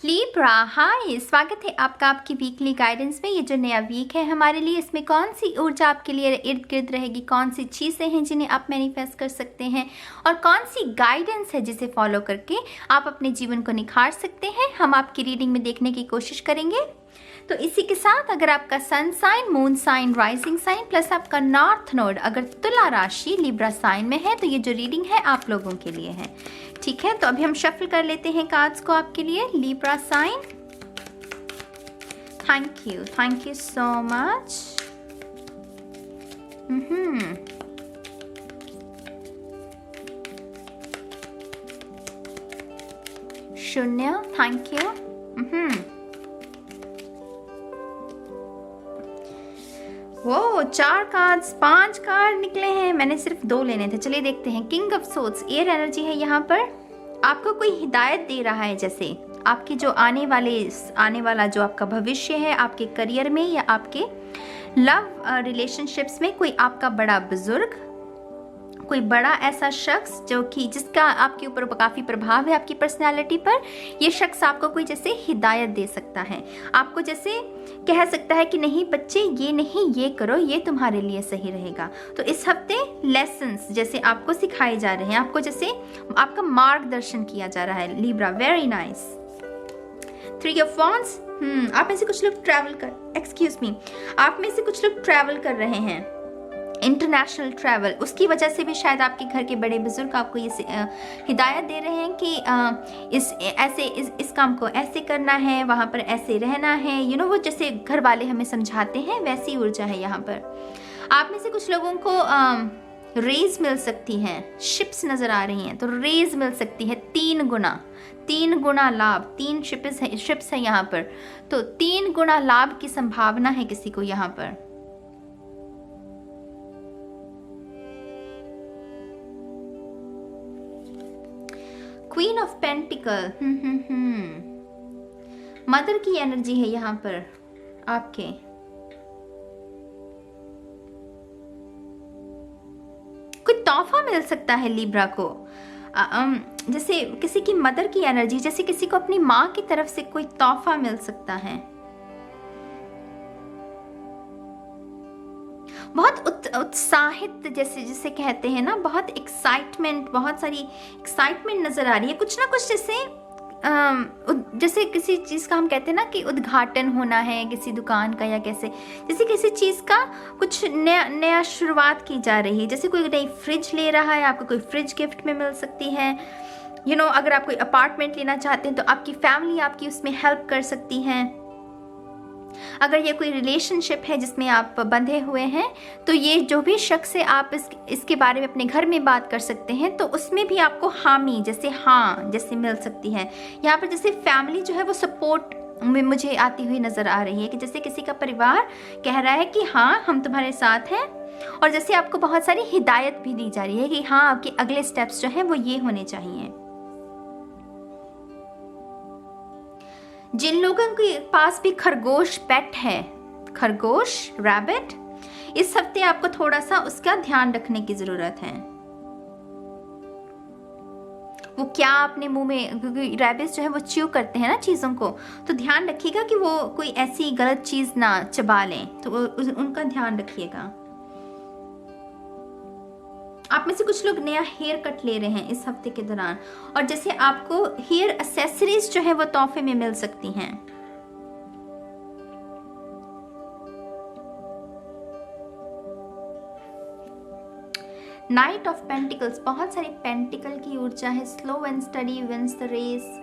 Libra, हाय, स्वागत है आपका आपकी वीकली गाइडेंस में। ये जो नया वीक है हमारे लिए, इसमें कौन सी ऊर्जा आपके लिए इर्द गिर्द रहेगी, कौन सी चीज़ें हैं जिन्हें आप मैनिफेस्ट कर सकते हैं और कौन सी गाइडेंस है जिसे फॉलो करके आप अपने जीवन को निखार सकते हैं, हम आपकी रीडिंग में देखने की कोशिश करेंगे। तो इसी के साथ अगर आपका sun sign, moon sign, rising sign plus आपका नॉर्थ नोड अगर तुला राशि लिब्रा साइन में है तो ये जो रीडिंग है आप लोगों के लिए है। ठीक है, तो अभी हम शफल कर लेते हैं कार्ड्स को आपके लिए। Libra sign, thank you so much. शून्य, थैंक यू। वो 4 कार्ड्स, 5 कार्ड निकले हैं, मैंने सिर्फ 2 लेने थे। चलिए देखते हैं। King of swords, air energy है यहाँ पर। आपको कोई हिदायत दे रहा है, जैसे आपके जो आने वाला जो आपका भविष्य है आपके करियर में या आपके लव रिलेशनशिप्स में, कोई आपका बड़ा बुजुर्ग, कोई बड़ा ऐसा शख्स जो कि जिसका आपके ऊपर काफ़ी प्रभाव है आपकी पर्सनैलिटी पर, ये शख्स आपको कोई जैसे हिदायत दे सकता है, आपको जैसे कह सकता है कि नहीं बच्चे ये नहीं, ये करो, ये तुम्हारे लिए सही रहेगा। तो इस हफ्ते लेसन्स जैसे आपको सिखाए जा रहे हैं, आपको जैसे आपका मार्गदर्शन किया जा रहा है। Libra, very nice. 3 of wands, आप में से कुछ लोग आप में से कुछ लोग ट्रैवल कर रहे हैं, इंटरनेशनल ट्रैवल। उसकी वजह से भी शायद आपके घर के बड़े बुजुर्ग आपको ये हिदायत दे रहे हैं कि इस काम को ऐसे करना है, वहाँ पर ऐसे रहना है। वो जैसे घर वाले हमें समझाते हैं, वैसी ऊर्जा है यहाँ पर। आप में से कुछ लोगों को रेज मिल सकती हैं, शिप्स नजर आ रही हैं, तो रेज मिल सकती है 3 गुना लाभ। 3 शिप्स है यहाँ पर, तो 3 गुना लाभ की संभावना है किसी को यहाँ पर। क्वीन ऑफ पेंटिकल, मदर की एनर्जी है यहाँ पर आपके। कोई तोहफा मिल सकता है लिब्रा को, जैसे किसी की मदर की एनर्जी, जैसे किसी को अपनी माँ की तरफ से कोई तोहफा मिल सकता है। बहुत उत्साहित, जैसे कहते हैं ना, बहुत एक्साइटमेंट, बहुत सारी एक्साइटमेंट नजर आ रही है। कुछ ना कुछ जैसे किसी चीज का हम कहते हैं ना कि उद्घाटन होना है किसी दुकान का, या जैसे किसी चीज का कुछ नया शुरुआत की जा रही है। जैसे कोई नई फ्रिज ले रहा है, आपको कोई फ्रिज गिफ्ट में मिल सकती है। अगर आप कोई अपार्टमेंट लेना चाहते हैं तो आपकी फैमिली आपकी उसमें हेल्प कर सकती है। अगर ये कोई रिलेशनशिप है जिसमें आप बंधे हुए हैं, तो ये जो भी शख्स है आप इसके बारे में अपने घर में बात कर सकते हैं, तो उसमें भी आपको हामी जैसे मिल सकती है। यहाँ पर जैसे फैमिली जो है वो सपोर्ट में मुझे आती हुई नजर आ रही है, कि जैसे किसी का परिवार कह रहा है कि हाँ हम तुम्हारे साथ हैं, और जैसे आपको बहुत सारी हिदायत भी दी जा रही है कि हाँ आपके अगले स्टेप्स जो हैं वो ये होने चाहिए। जिन लोगों के पास भी खरगोश पेट है, खरगोश, रैबिट, इस हफ्ते आपको थोड़ा सा उसका ध्यान रखने की जरूरत है। वो क्या अपने मुंह में, क्योंकि रैबिट्स जो है वो च्यू करते हैं ना चीजों को, तो ध्यान रखिएगा कि वो कोई ऐसी गलत चीज ना चबा लें, तो उनका ध्यान रखिएगा। आप में से कुछ लोग नया हेयर कट ले रहे हैं इस हफ्ते के दौरान, और जैसे आपको हेयर एक्सेसरीज जो है वो तोहफे में मिल सकती हैं। नाइट ऑफ पेंटिकल्स, बहुत सारी पेंटिकल की ऊर्जा है। Slow and steady wins the race.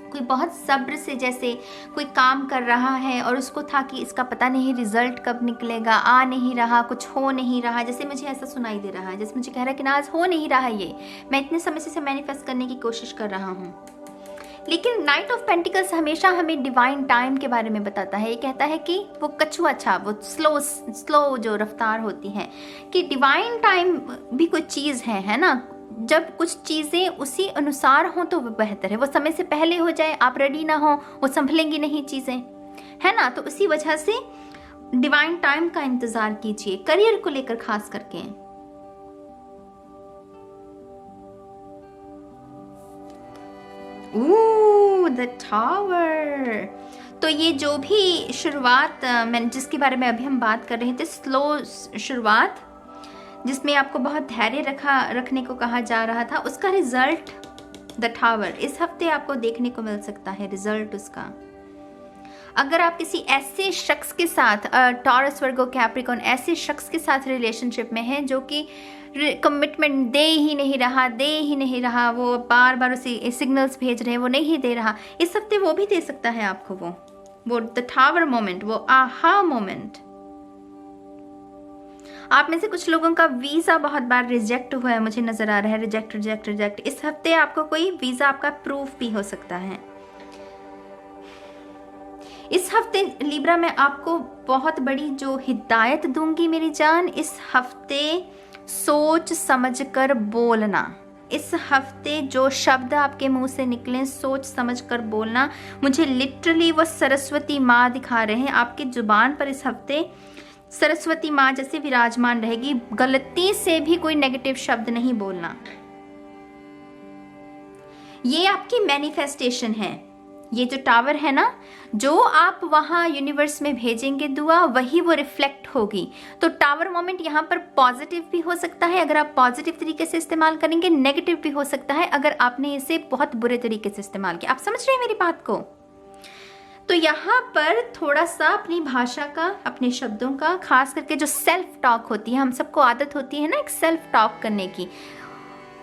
कोई बहुत सब्र से जैसे कोई काम कर रहा है और उसको था कि इसका पता नहीं रिजल्ट कब निकलेगा, आ नहीं रहा, कुछ हो नहीं रहा, जैसे मुझे ऐसा सुनाई दे रहा है, जैसे मुझे कह रहा है कि ना आज हो नहीं रहा है, ये मैं इतने समय से मैनिफेस्ट करने की कोशिश कर रहा हूँ। लेकिन नाइट ऑफ पेंटिकल्स हमेशा हमें डिवाइन टाइम के बारे में बताता है। ये कहता है कि वो कछुआ छाप, वो स्लो जो रफ्तार होती है, कि डिवाइन टाइम भी कोई चीज़ है ना। जब कुछ चीज़ें उसी अनुसार हों तो वो बेहतर है। वो समय से पहले हो जाए, आप रेडी ना हो, वो संभलेंगी नहीं चीज़ें, है ना। तो उसी वजह से डिवाइन टाइम का इंतज़ार कीजिए, करियर को लेकर खास करके। The tower. तो ये जो भी शुरुआत मैंने जिसके बारे में अभी हम बात कर रहे थे, स्लो शुरुआत जिसमें आपको बहुत धैर्य रखने को कहा जा रहा था, उसका रिजल्ट द टावर इस हफ्ते आपको देखने को मिल सकता है, रिजल्ट उसका। अगर आप किसी ऐसे शख्स के साथ, टॉरस, वर्गो, कैप्रिकॉर्न, ऐसे शख्स के साथ रिलेशनशिप में हैं जो कि कमिटमेंट दे ही नहीं रहा, वो बार बार उसे सिग्नल्स भेज रहे हैं, वो नहीं दे रहा, इस हफ्ते वो भी दे सकता है आपको वो द टावर मोमेंट, वो आहा मोमेंट। आप में से कुछ लोगों का वीज़ा बहुत बार रिजेक्ट हुआ है, मुझे नज़र आ रहा है, रिजेक्ट। इस हफ्ते आपको कोई वीज़ा आपका प्रूफ भी हो सकता है। इस हफ्ते लिब्रा में आपको बहुत बड़ी जो हिदायत दूंगी मेरी जान, इस हफ्ते सोच समझकर बोलना। इस हफ्ते जो शब्द आपके मुंह से निकलें सोच समझकर बोलना। मुझे लिटरली वो सरस्वती माँ दिखा रहे हैं आपकी जुबान पर। इस हफ्ते सरस्वती माँ जैसे विराजमान रहेगी। गलती से भी कोई नेगेटिव शब्द नहीं बोलना। ये आपकी मैनिफेस्टेशन है। ये जो टावर है ना, जो आप वहां यूनिवर्स में भेजेंगे दुआ, वही वो रिफ्लेक्ट होगी। तो टावर मोमेंट यहाँ पर पॉजिटिव भी हो सकता है अगर आप पॉजिटिव तरीके से इस्तेमाल करेंगे, नेगेटिव भी हो सकता है अगर आपने इसे बहुत बुरे तरीके से इस्तेमाल किया। आप समझ रहे हैं मेरी बात को? तो यहाँ पर थोड़ा सा अपनी भाषा का, अपने शब्दों का, खास करके जो सेल्फ टॉक होती है, हम सबको आदत होती है ना एक सेल्फ टॉक करने की,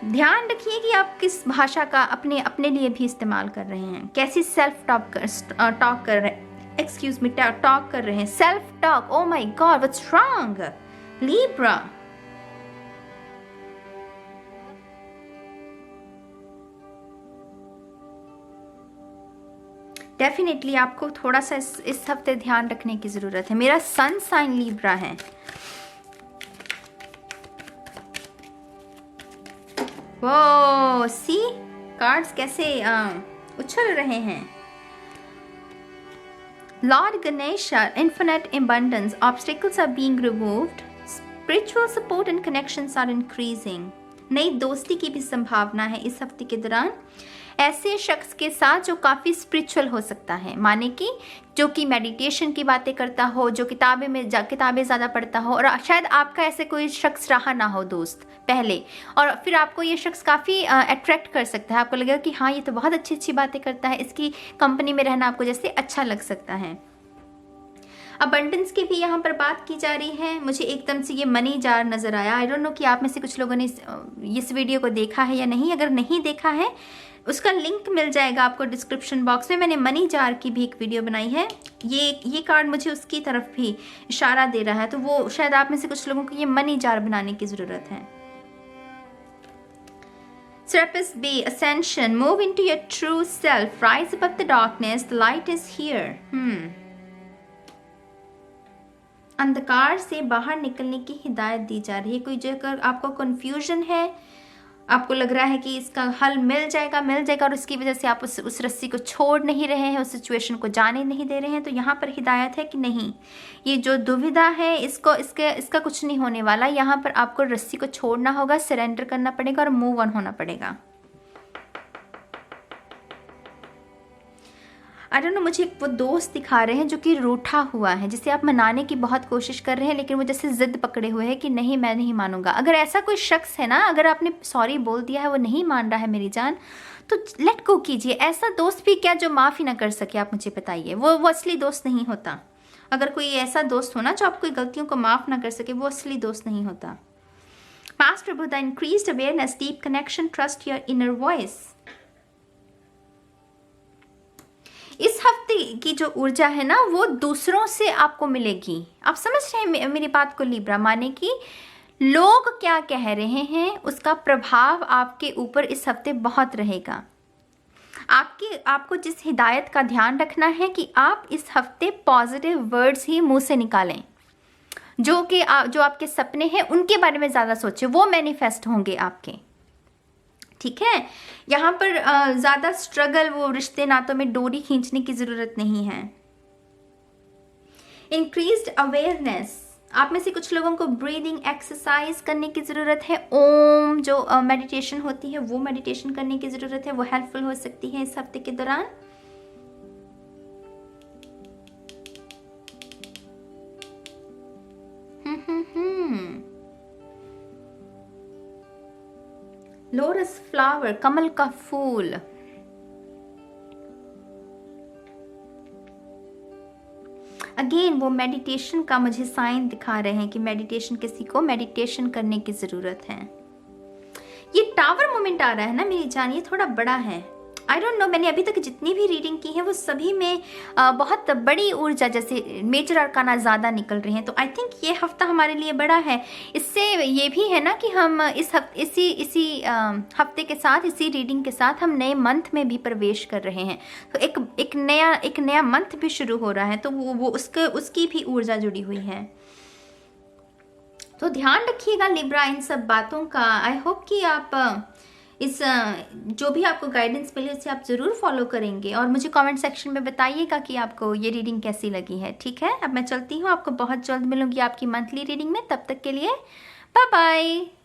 ध्यान रखिए कि आप किस भाषा का अपने लिए भी इस्तेमाल कर रहे हैं। कैसी सेल्फ टॉक कर रहे हैं, एक्सक्यूज मी, टॉक कर रहे हैं, self talk. Oh my God, what's wrong Libra? Definitely आपको थोड़ा सा इस हफ्ते ध्यान रखने की जरूरत है। मेरा सन साइन लिब्रा है। वो सी कार्ड्स कैसे उछल रहे हैं। Lord Ganesha, infinite abundance, obstacles are being removed, spiritual support and connections are increasing। नई दोस्ती की भी संभावना है इस हफ्ते के दौरान, ऐसे शख्स के साथ जो काफ़ी स्पिरिचुअल हो सकता है, माने कि जो कि मेडिटेशन की बातें करता हो, जो किताबें ज़्यादा पढ़ता हो, और शायद आपका ऐसे कोई शख्स रहा ना हो दोस्त पहले, और फिर आपको ये शख्स काफ़ी अट्रैक्ट कर सकता है। आपको लगेगा कि हाँ, ये तो बहुत अच्छी बातें करता है, इसकी कंपनी में रहना आपको जैसे अच्छा लग सकता है। अबंडेंस की भी यहाँ पर बात की जा रही है। मुझे एकदम से ये मनी जार नज़र आया। आई डोंट नो कि आप में से कुछ लोगों ने इस वीडियो को देखा है या नहीं। अगर नहीं देखा है, उसका लिंक मिल जाएगा आपको डिस्क्रिप्शन बॉक्स में। मैंने मनी जार की भी एक वीडियो बनाई है। ये कार्ड मुझे उसकी तरफ भी इशारा दे रहा है, तो वो शायद आप में से कुछ लोगों को ये मनी जार बनाने की ज़रूरत है। Serapis B, Ascension, move into your true self, rise above the darkness, the light is here। अंधकार से बाहर निकलने की हिदायत दी जा रही है। कोई जगह आपको कंफ्यूजन है, आपको लग रहा है कि इसका हल मिल जाएगा और इसकी वजह से आप उस रस्सी को छोड़ नहीं रहे हैं, उस सिचुएशन को जाने नहीं दे रहे हैं, तो यहाँ पर हिदायत है कि नहीं, ये जो दुविधा है इसका कुछ नहीं होने वाला। यहाँ पर आपको रस्सी को छोड़ना होगा, सरेंडर करना पड़ेगा और मूव ऑन होना पड़ेगा। आई डोंट नो, मुझे एक वो दोस्त दिखा रहे हैं जो कि रूठा हुआ है, जिसे आप मनाने की बहुत कोशिश कर रहे हैं, लेकिन वो जैसे जिद पकड़े हुए हैं कि नहीं, मैं नहीं मानूंगा। अगर ऐसा कोई शख्स है ना, अगर आपने सॉरी बोल दिया है, वो नहीं मान रहा है मेरी जान, तो लेट गो कीजिए। ऐसा दोस्त भी क्या जो माफ़ ही ना कर सके, आप मुझे बताइए। वो असली दोस्त नहीं होता। अगर कोई ऐसा दोस्त हो ना जो आपकी गलतियों को माफ़ ना कर सके, वो असली दोस्त नहीं होता। Master Buddha, increased awareness, deep connection, trust your inner voice. इस हफ्ते की जो ऊर्जा है ना, वो दूसरों से आपको मिलेगी। आप समझ रहे हैं मेरी बात को लिब्रा? माने कि लोग क्या कह रहे हैं, उसका प्रभाव आपके ऊपर इस हफ्ते बहुत रहेगा। आपको जिस हिदायत का ध्यान रखना है कि आप इस हफ्ते पॉजिटिव वर्ड्स ही मुंह से निकालें। जो आपके सपने हैं उनके बारे में ज़्यादा सोचें, वो मैनिफेस्ट होंगे आपके। ठीक है, यहाँ पर ज़्यादा स्ट्रगल, वो रिश्ते नातों में डोरी खींचने की ज़रूरत नहीं है। इंक्रीज्ड अवेयरनेस, आप में से कुछ लोगों को ब्रीदिंग एक्सरसाइज करने की ज़रूरत है। ओम जो मेडिटेशन होती है, वो मेडिटेशन करने की ज़रूरत है, वो हेल्पफुल हो सकती है इस हफ्ते के दौरान। लोरस फ्लावर, कमल का फूल। अगेन वो मेडिटेशन का मुझे साइन दिखा रहे हैं कि मेडिटेशन, किसी को मेडिटेशन करने की जरूरत है। ये टावर मोमेंट आ रहा है ना मेरी जान, ये थोड़ा बड़ा है। आई डोंट नो, मैंने अभी तक जितनी भी रीडिंग की है वो सभी में बहुत बड़ी ऊर्जा, जैसे मेजर अरकाना ज़्यादा निकल रही हैं। तो आई थिंक ये हफ्ता हमारे लिए बड़ा है। इससे ये भी है ना कि हम इसी हफ्ते के साथ, इसी रीडिंग के साथ हम नए मंथ में भी प्रवेश कर रहे हैं। तो एक नया मंथ भी शुरू हो रहा है, तो वो उसकी भी ऊर्जा जुड़ी हुई है। तो ध्यान रखिएगा लिब्रा इन सब बातों का। आई होप कि आप इस जो भी आपको गाइडेंस मिले उसे आप ज़रूर फॉलो करेंगे, और मुझे कमेंट सेक्शन में बताइएगा कि आपको ये रीडिंग कैसी लगी है। ठीक है, अब मैं चलती हूँ, आपको बहुत जल्द मिलूंगी आपकी मंथली रीडिंग में। तब तक के लिए बाय बाय।